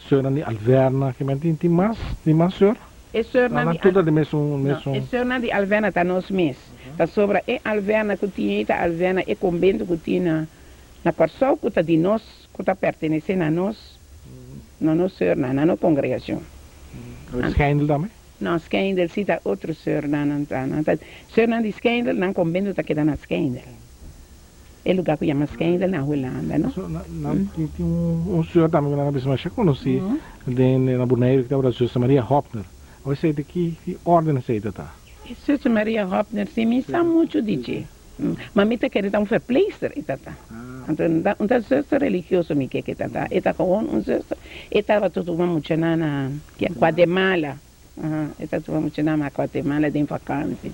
A: senhora de Alverna, que tem mais senhor?
B: É senhora
A: de mesmo.
B: É senhora de Alverna está nos mês. Está sobre é Alverna que tinha, Alverna é convento que tinha na Corsol, que está de nós, que está pertencendo a nós, não nos senhor, na nossa congregação.
A: Schijndel também?
B: Não, Schijndel sim está outro senhor, não. Senhora de Schijndel, não convento está quedando na Schijndel. É lugar que chama Schijndel na Holanda, não?
A: Tem senhor também que na mesma já conheci, na Bonaire, que está José Maria Hopner. Você tem que ordem essa tá?
B: José Maria Hopner, sim, me sabe muito de ti. Mas me está querendo um verpleegster, tá? Então, um zuster religioso me que tá. Eta com um zuster, estava tudo muito na Guatemala. Estava tudo muito na Guatemala de vacância.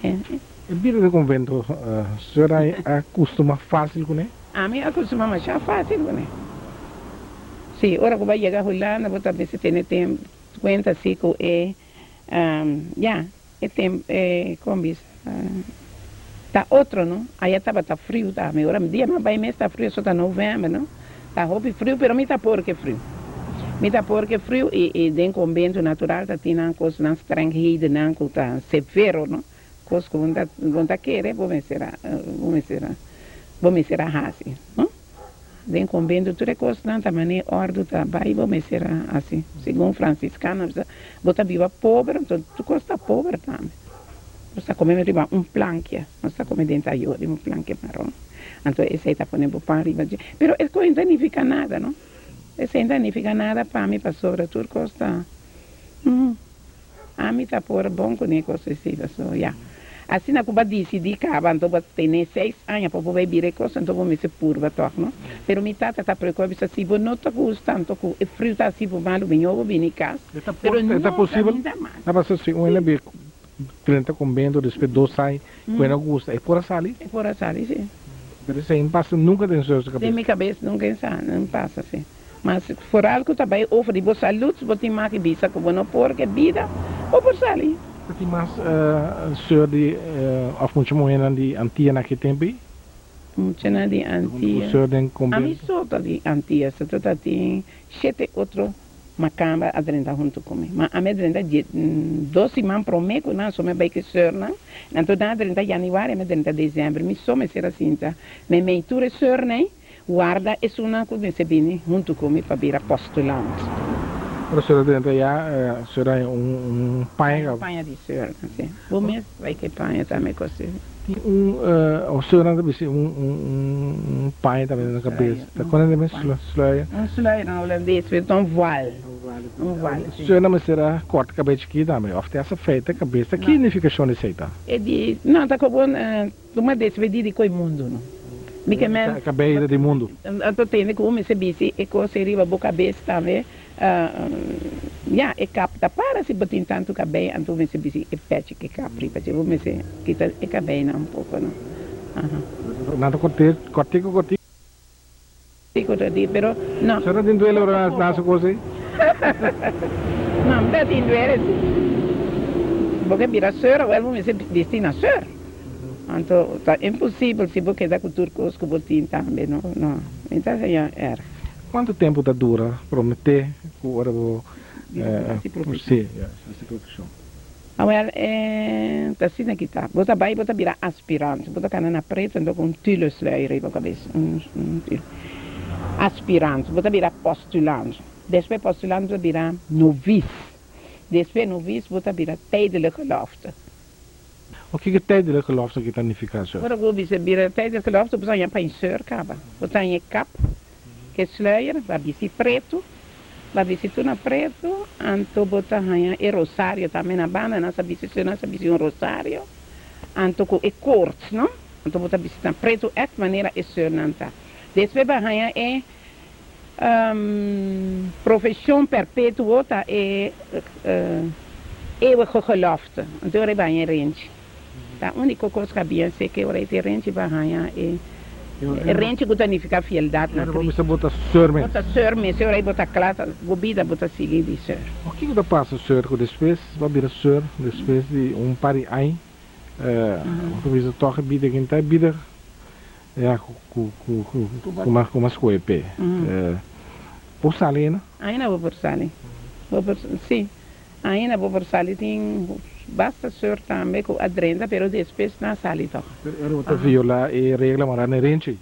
A: A vida do convento, a senhora acostuma fácil com ele?
B: A mim acostuma mais fácil com ele. Sim, ora que vai chegar a Holanda, vou também se tem tempo, conta assim que é Ja, como diz, tá outro, não? Aí estava tá frio, tá? Agora dia mas vai mês tá frio, só tá novembro, não? Tá roupa frio, pero me tá porque frio. Me tá porque frio e den convento natural tá tendo coisa não estrangeira, não tá severo, não? Coisa que vão tá querer, vou me será assim, não? Den convento tudo é coisa não tá maneira ordem tá vai vou me será assim. Segundo franciscano, bota viva pobre, então tu costa pobre também. Nós comemos riba planque, nós comemos dentro de planque marrom. Então esse está ponendo pão riba. Pero isso não significa nada, não? Isso não significa nada para mim, para sobretudo costa. A mim está por bom com negócio assim, so yeah. Assim na Cuba decidi que então vou ter 6 anos para poder vir coisa, então vou me ser purva toque, não? Pero minha tata está preocupada se vou não tô gostando, tô o frio está assim por mal, eu vou vir em casa.
A: Está possível? Não passa assim, um ele 30 convento, depois 2 sai, quando gusta, é por a sali?
B: É por a sali, sim.
A: Pero isso aí não passa nunca dentro da sua cabeça?
B: Tem minha cabeça, nunca não passa assim. Mas se for algo também, oferir boa saúde, vou ter mais que bisa, como não por que vida, ou por sali.
A: Tem mais senhor de muito moeda de antia naquele tempo?
B: Muito de antia.
A: O senhor de convento?
B: A mim só de antia, se tu tem 7 outros macamba a drenta junto comigo. Mas a minha drenta 12 man prometo, não só me vai que senhor não. Então na drenta janeiro, me drenta dezembro, me só me será assim, tá? Me meitura senhor não, guarda é uma coisa que vem junto comigo para vir apostolante.
A: A senhora dentro já, a senhora é pai?
B: Pai de senhor, assim. O mês vai que pai também coisa.
A: O senhor anda um pai também na cabeça. Quando é mesmo sluier?
B: Sluier não holandês, então voile. Voile.
A: O senhor não será corta cabeça aqui também. Of essa feita cabeça. Que significação é essa?
B: É de não tá com uma despedida de coi mundo, não.
A: A cabeça do mundo.
B: Então tem que uma se bisi e coisa riba boa cabeça também. Ja, ik heb dat para se botin tanto cabelo, então vem se bisi e pete que capri, porque vou me se kita e cabelo um pouco, não.
A: Nada corte.
B: Dico de, pero não.
A: Será dentro ele ora nessa coisa?
B: Não, dá dentro ele. Porque vira senhora, ou vou me se destina senhora. Então tá impossível se você dar com turcos que botin também, não. Então já era.
A: Quanto tempo dura prometer que agora vou
B: essa profissão? Agora tá assim aqui tá. Você vai virar aspirante, você canana preta então com tule sluier aí para cabeça, aspirante, você virar postulante. Depois postulante você virar novice. Depois novice você virar tijdelijke gelofte.
A: O que é tijdelijke gelofte que significa isso?
B: Agora você vira tijdelijke gelofte, você já para inseur capa, você tem cap. Que sluier, vai vir preto, vai vir tudo preto, então botar e rosário também na banda, nossa visita um rosário, então com e corte, não? Então botar visita preto, é maneira é surnanta. Depois vai profissão perpétua, tá é eeuwige gelofte, então ele vai rente. A única coisa que havia é que ele tem rente vai rente que significa fieldade na Cristo.
A: Você bota senhor mesmo?
B: Bota senhor mesmo, senhor aí bota classe, bobida bota seguir de senhor.
A: O que que passa senhor que depois vai virar senhor, depois de pari aí, talvez a toca bida quem tá bida, com umas coisas. Por salina?
B: Ainda vou por sali. Sim. Ainda vou por sali tem basta senhor também com a drenta, pero depois na sali toca.
A: Era outra viola e regra maar na rente.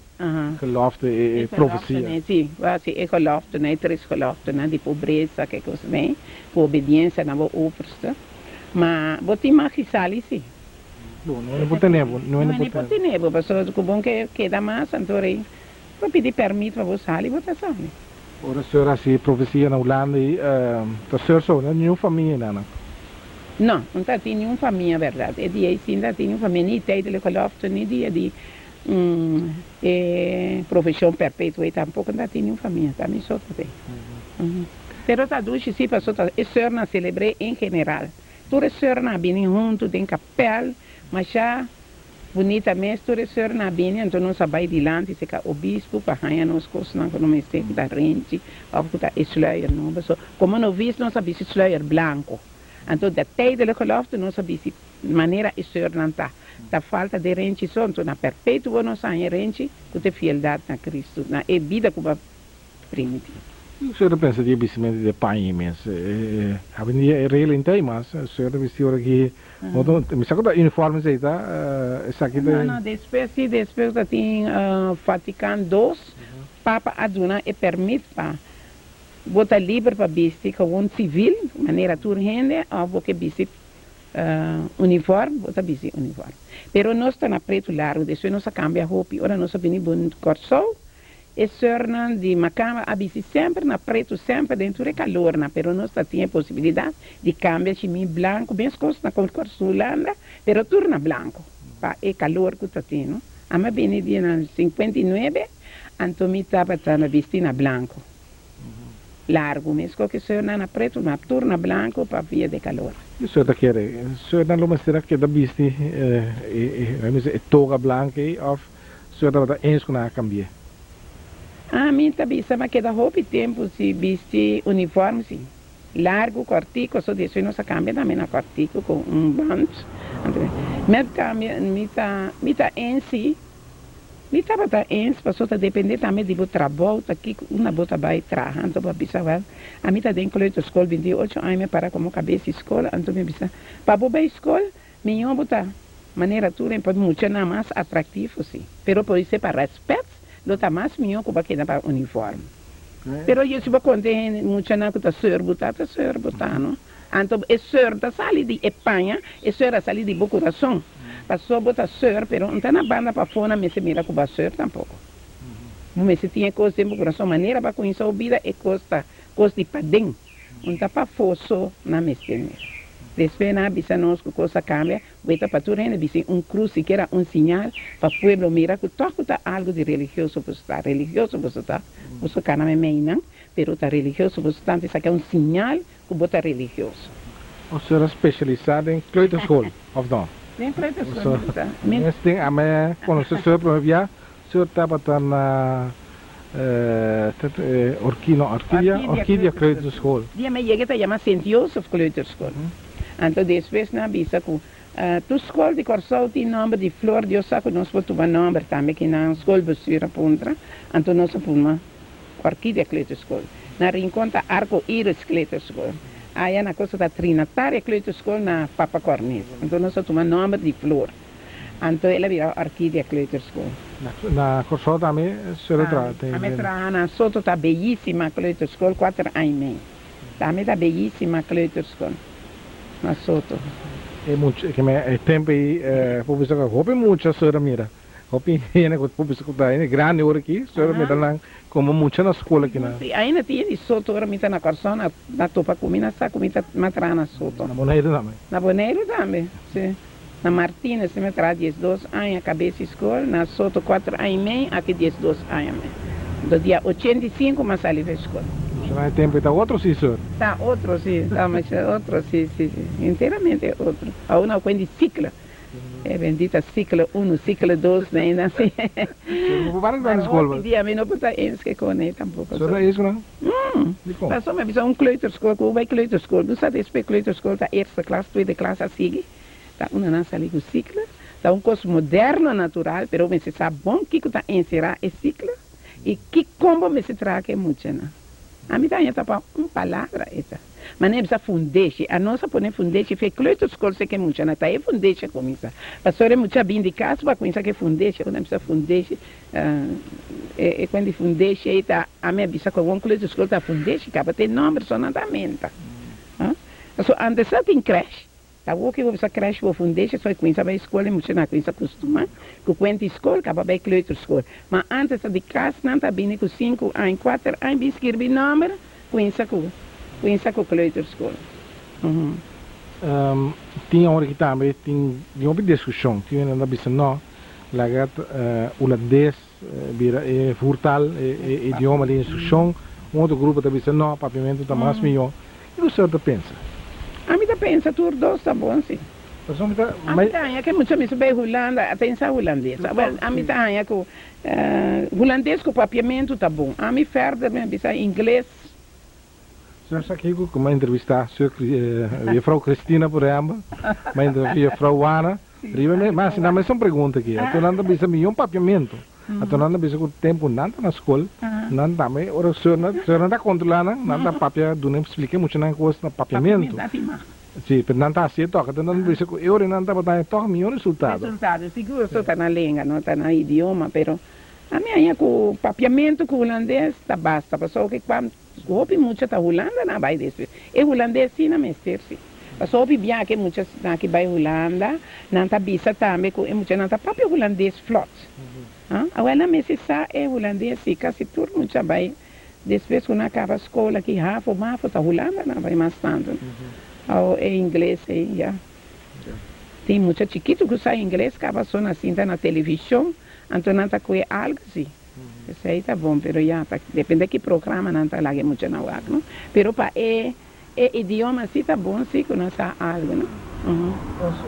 A: Gelofte e profecia.
B: Sim, assim, é gelofte, né, 3 gelofte, né, de pobreza, que coisa, né, por obediência na overste. Mas botar mais que sali, sim.
A: Bom, não é botar nebo, não é
B: botar nebo, pessoas que bom que dá mais, então aí, para pedir permito para você sali, botar sali.
A: Ora senhora assim, profecia na Holanda e a senhora só, não nenhuma família não.
B: Não tem nenhuma família, verdade. É de aí sim, não tem nenhuma família, nem tijdelijke gelofte, nem de profissão perpétua, e tampouco não tem nenhuma família, também só tem. Pero tá duas sim, passou, é senhor na celebrei em geral. Toda senhor na bem junto, tem capel, mas já bonita mesmo, toda senhor na bem, então não sabe dilante, se que o bispo, para ganhar nos coisas, não me sei que tá rente, ou que tá sluier, não, como não vi, não sabe se sluier branco. Então, da tijdelijke gelofte, nós sabemos de maneira é ser não tá. Da falta de rendição, então, na perpétua nós temos rendi, com a fialdade na Cristo, na vida que vai primitiva.
A: O senhor pensa de investimento de país, mas a avenida é real em mas o senhor vestiu aqui, me sabe da uniforme aí tá, essa aqui
B: Não, depois tem Vaticano 2, Papa Aduna e permite para botar livre para vestir com um civil, maneira turrende, ou porque vestir uniforme, botar vestir uniforme. Pero nós está na preto largo, depois nós cambia a roupa, ora nós vamos bom corso. E sorna de macama abisi sempre na preto, sempre dentro de calor, pero nós tinha possibilidade de cambiar chimi branco, bem coisas na cor sulanda, pero turna branco, para e calor que está tendo. A minha bem dia na 59, então me estava vestindo na branco, largo, mesmo que sorna na preto, na turna branco para via de calor.
A: E o senhor está querendo? O senhor não será que da vesti toga branca ou o senhor está eens com a cambiar?
B: A mim também sabe que da roupa tempo se veste uniforme sim, largo, cortico, só depois nós cambia também na cortico com band. Mas cambia, me tá em si, me tá para em si, passou a depender também de trabalho, aqui uma bota vai trabalhar, então para pensar, a mim tá dentro da escola 28 anos para como cabeça escola, então me pensa, para boa escola, minha botar maneira tudo para muito mais atrativo sim, pero por isso para respeito lota mais minha que vai para uniforme. Pero eu se vou contar muito na que tá ser botar, não? Então é ser da sali de Espanha, é ser a sali de Boa Coração. Passou botar ser, pero não tá na banda para fora, mas se mira que vai ser tampouco. Mas se tinha coisa em Boa Coração, maneira para conhecer a vida é coisa de padem, não tá para fosso na mesma. Depois na bisa nós que coisa cambia, vai para tudo ainda bisa cruz que era sinal para o povo mira que toca tá algo de religioso para estar, você cana me meina, pero tá religioso para estar, isso aqui é sinal que bota religioso.
A: O senhor é especializado em kleuterschool, of não?
B: Em kleuterschool, tá?
A: Mas tem a minha, quando o senhor promovia, o senhor estava na Orquídea Kleuterschool.
B: Dia me chega a chamar St. Joseph Kleuterschool. Então, depois na bisa que a escola de Corsol tem nome de Flor de Osaka, nós podemos um nome também que na escola bestuura pontra, então nós podemos Orquídea Kleuterschool. Na Rincon Arco-Íris Kleuterschool. Aí na coisa da Trinatária Kleuterschool na Papa Cornel. Então nós tomamos nome de Flor. Então ela virou Orquídea Kleuterschool.
A: Na Corsol também o senhor
B: tem? A metra na Soto está belíssima Kleuterschool, 4 anos e meio. Também está belíssima Kleuterschool. Na Soto.
A: É muito, que é tempo aí, publica roupa muito a senhora mira. Roupa é né, publica tá aí grande hora aqui, a senhora mira lá como muito na escola aqui na.
B: Ainda tinha de Soto hora mita na Corsol, na topa comida sa comida matra na Soto.
A: Na Boneiro também.
B: Na Boneiro também, sim. Na Martina se me traz 12 anos a cabeça escola, na Soto 4 anos e meio, aqui 12 anos. Do dia 85 mas ali da escola.
A: Já é tempo, está outro sim, senhor?
B: Está outro sim, tá, mas outro sim, inteiramente é outro. A uma coisa de ciclo. É bendita ciclo 1, ciclo 2, ainda assim.
A: Não vai na escola.
B: Hoje dia, não pode estar com ele tampouco.
A: Senhor é isso, não?
B: Passou uma visão, kleuterschool, que vai kleuterschool. Não sabe se kleuterschool está eerste classe, tweede classe, a seguir. Está uma na sala do ciclo. Está curso moderno, natural, pero você sabe bom que está encerrar esse ciclo. E que como você traz que é muito, né? A mim também está para uma palavra essa. Mas nem precisa fundeixe. A nossa põe fundeixe, fez kleuterschool, sei que é muito, né? Está aí fundeixe com isso. Pastor é muito bem de casa, para conhecer que é fundeixe, quando precisa fundeixe. Quando fundeixe, aí está, a minha bisa com um kleuterschool está fundeixe, acaba ter nome, só nada menta. Antes só tem creche. Tá o que você creche para fundeixe, só conhecer a escola, muito na conhecer costuma, que quando escola, acaba bem kleuterschool. Mas antes de casa, não está bem com 5 anos, 4 anos, escrever nome, conhecer com kleuterschool.
A: Tinha hora que também tinha uma discussão, tinha na bisa não, lagat holandês, vira furtal, idioma de instrução, outro grupo da bisa não, papiamento está mais melhor. E o senhor pensa?
B: A mim pensa, tudo dois está bom, sim. A mim tem que muito mais bem Holanda, atenção holandês. A mim tem que holandês com papiamento está bom. A mim ferda, me bisa inglês.
A: Senhor está aqui com uma entrevista a Frau Cristina, por exemplo, uma entrevista a Frau Ana. Mas não, mas são perguntas aqui. A tua bisa um papiamento. A tua nanda bisa com o tempo nada na escola. Não dá, mas o senhor não está controlando, não dá papia, do nem expliquei muito na coisa do papiamento. Sim, mas não está assim, toca. Então não bisa com eu não está botando toca meu resultado.
B: Resultado, seguro está na língua, não está na idioma, pero a minha com papiamento com holandês está basta, passou que quando houve muito da Holanda na vai desse. E holandês sim na mestre. Passou que bem que muitas na que vai Holanda, não está bisa também com muitas não está papio holandês flot. Agora na mestra é holandês sim, quase tudo muita vai. Depois quando acaba a escola que Rafa tá Holanda não vai mais tanto. Ou é inglês aí, já. Tem muita chiquito que sai inglês, acaba só na cinta na televisão, então não está com algo assim. Isso aí tá bom, pero já, depende de que programa não está lá que muito não há, não? Pero para idioma assim tá bom, sim, que não está algo, não?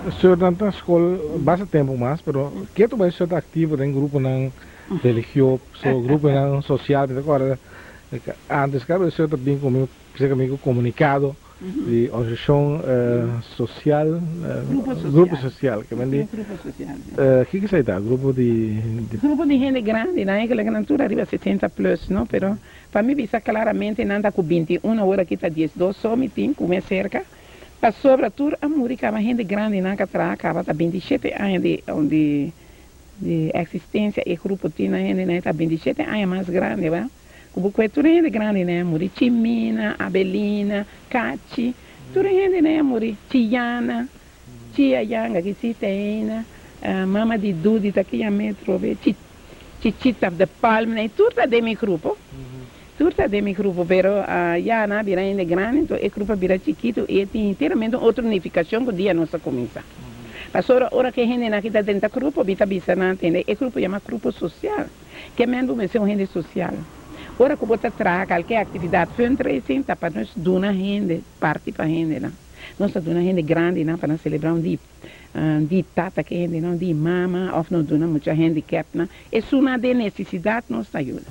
A: O senhor não está na escola bastante tempo mais, pero que tu vai ser ativo em grupo não religioso, grupo não social, agora antes cara o senhor também comigo comunicado de organização social, grupo social, que vem de
B: grupo social.
A: Que você está? Grupo de
B: gente grande, né? Que a grandura arriba a 70 plus, não? Pero para mim visa claramente nada com 21 hora que está 12 só me tem como é cerca. Para sobretudo a música, a gente grande não que acaba tá 27 anos de existência e grupo tinha gente né tá 27 anos mais grande, vai? Como que tudo gente grande, né? Muri Chimina, Abelina, Cachi, tudo gente, né? Muri Tiana, Tia Yanga, que se tem, Mama de Dudi, aqui a metro, Chichita de Palma, né? Tudo é de meu grupo. Tudo é de meu grupo, pero já na vira gente grande, então o grupo vira chiquito e tem inteiramente outra unificação que o dia nossa começa. Mas hora que a gente aqui está dentro do grupo, vita bisa não entende, o grupo chama grupo social, que é mesmo uma gente social. Ora que você traz qualquer atividade fundraising, tá para nós donar gente, parte para gente, não. Nós donar gente grande, não, para nós celebrar um dia de tata que gente, não, de mama, ou não donar muita handicap, não. É uma de necessidade nos ajuda.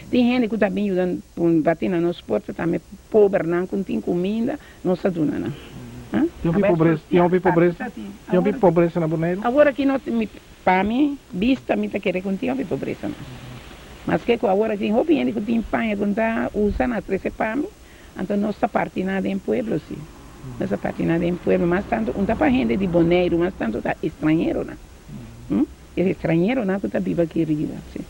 B: Tem gente que também ajuda por bater na nossa porta, também pobre, não, que tem comida, nós donar, não. Tem
A: pobreza na Bonaire?
B: Agora que nós, para mim, vista, me tá querendo que tem pobreza, não. Mas que agora tem roupa que tem panha que está usando a 13 pami, então nossa parte nada em pueblo, sim. Nossa parte nada em pueblo, mas tanto não está para gente de Bonaire, mas tanto está estrangeiro, não? É estrangeiro, não, que está vivo aqui arriba, sim.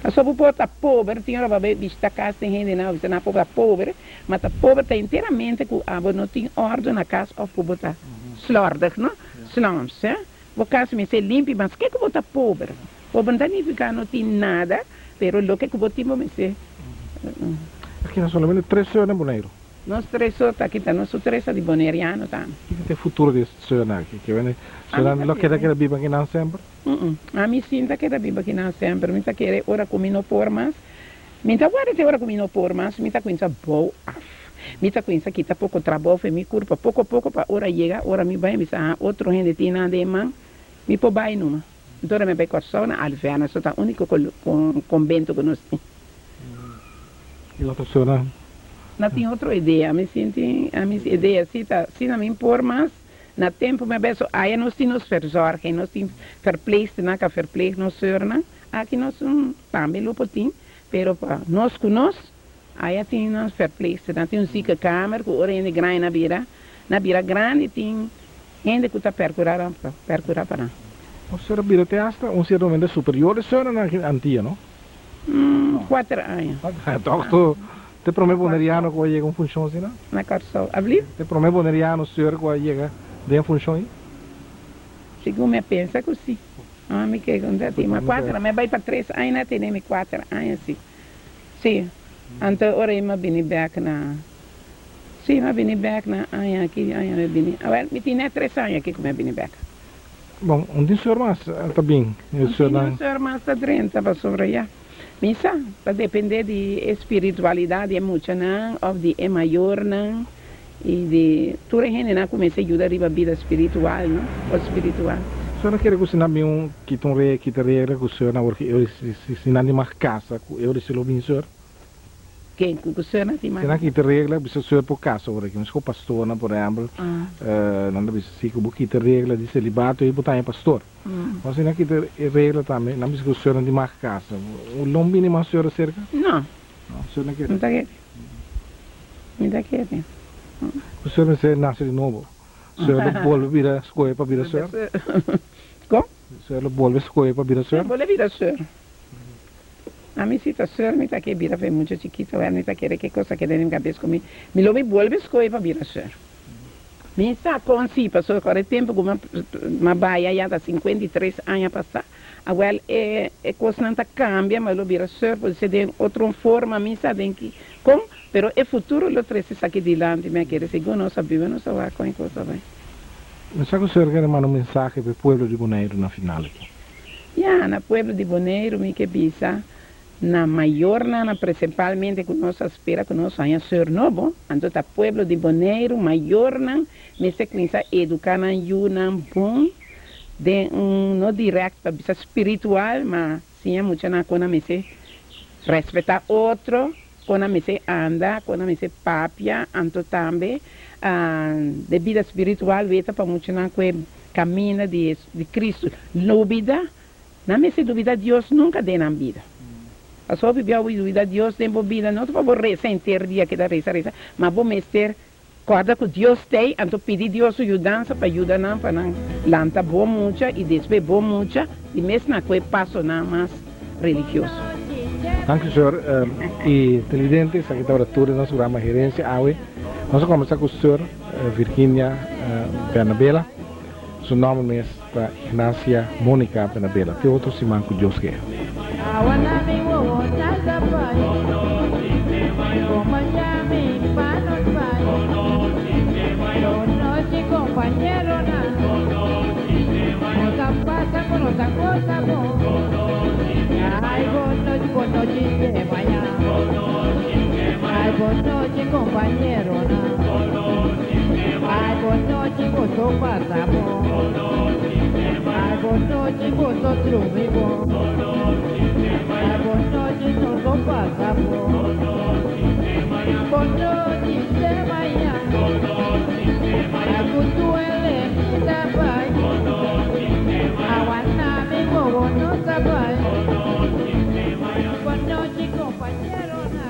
B: A sua população está pobre, tem hora para ver, vista casa tem gente, não, vista na população pobre, mas a pobre está inteiramente que não tem ordem na casa, ou para botar slordig, não? Slums, né? O caso me ser limpo, mas que eu está pobre? Pobre não tem nada, pero lo que botimos me sei.
A: Aqui nós solamente 3 anos na Bonaire.
B: Nós 3 anos aqui tá, nós 3 de bonairiano tá.
A: Que tem futuro desse senhor aqui, que vem, será lo que era viva aqui não sempre?
B: A mim sinta que era viva aqui não sempre, me tá querer ora comigo por mais. Me tá agora te ora comigo por mais, me tá com essa boa. Me tá com essa aqui tá pouco trabalho, foi me curva pouco para ora chega, ora me vai me sa outro gente tem nada de man, me pô vai numa. Então, me vai cortar na Alfeana, só tá o único convento que nós temos.
A: E outra senhora?
B: Não tem outra ideia, a minha ideia, se não me impor mais, na tempo, me beso, aí nós temos verzorging, nós temos verpleegster, não que verpleeg nós senhora, aqui nós também lo potim, pero para nós com nós, aí tem nós verpleegster, não tem zieke kamer, que ora gente grande na vira grande, tem gente que está percurar para.
A: O senhor vira até hasta um certo momento superior, a senhora na antiga, não?
B: 4 anos.
A: Então, te promete boneriano que vai chegar função assim, não?
B: Na Corsol, abli?
A: Te promete boneriano, senhor, que vai chegar de função aí?
B: Segundo me pensa que sim. Me que conta, mas 4, me vai para 3 anos, tem 4 anos, sim. Sim, então, ora eu me vim back na... Sim, me vim back na aqui, me vim. Agora, me tinha 3 anos aqui que me vim back.
A: Bom, onde o senhor mais está bem?
B: O senhor mais está dentro, para sobre já. Missa, para depender de espiritualidade, é muito, não? Ou de é maior, não? E de... Toda a gente não começa a ajudar a vida espiritual, não? Ou espiritual.
A: O senhor não quer que você não venha que regra que o senhor não, porque eu se não mais casa, eu se lo bem, senhor?
B: quem cucina de mais.
A: Será que te regla, bisa senhor por caso, porque não sou pastor, não, por exemplo, não dá bisa se que te regla de celibato e botar em pastor. Mas será que te regla também, não bisa que o senhor não de mais casa. O nome mínimo a senhora cerca?
B: Não.
A: Não, o senhor não quer.
B: Não está querendo. Não está querendo.
A: O senhor não se nasce de novo. O senhor não volve vir a escolher para vir a senhor?
B: Como?
A: O senhor não volve a escolher para vir a senhor?
B: Vou vir a senhor. A minha situação me está que vira foi muito chiquita, ela me está querendo que coisa que tem na cabeça comigo. Me lo me vuelve a escolher para vir a senhor. Me está com si, passou agora tempo que uma baia já há 53 anos passar. Agora é coisa não cambia, mas lo vir a senhor pode ser de outra forma, me está bem que com, pero é futuro lo precisa aqui dilante, me quer segundo não sabia, não sabe com coisa bem.
A: Mas sabe que o senhor quer mandar um mensagem para o povo de Bonaire na final aqui?
B: Já, no povo de Bonaire, me que pensa na maior, principalmente com nossa espera, com nosso ano ser novo, então o povo de Bonaire, maior, me se começa a educar na bom, de não direto, para espiritual, mas sim, muito na quando me se respeitar outro, quando me se anda, quando me se papia, então também, de vida espiritual, veta para muito na caminho de Cristo, dúvida, não me se duvida, Deus nunca dá na vida. A sua vida, a vida de Deus tem vida, não só vou ressentir dia que dá reza, mas vou mestre, corda que Deus tem, então pedir Deus ajudança para ajudar não, para não lanta bom muito e depois bom muito, e mesmo na coisa passo não mais religioso.
A: Dank u, senhor. E televidentes, aqui está o nosso programa Gerência AUE. Nós vamos começar com o senhor Virginia Penabela. Seu nome é Ignácia Mônica Penabela. Tem outro simão que Deus quer.
C: Ay, buenas noches, ay, buenas noches, compañero. Ay, buenas noches, vosotros pasamos. Ay, buenas noches, vosotros vivos.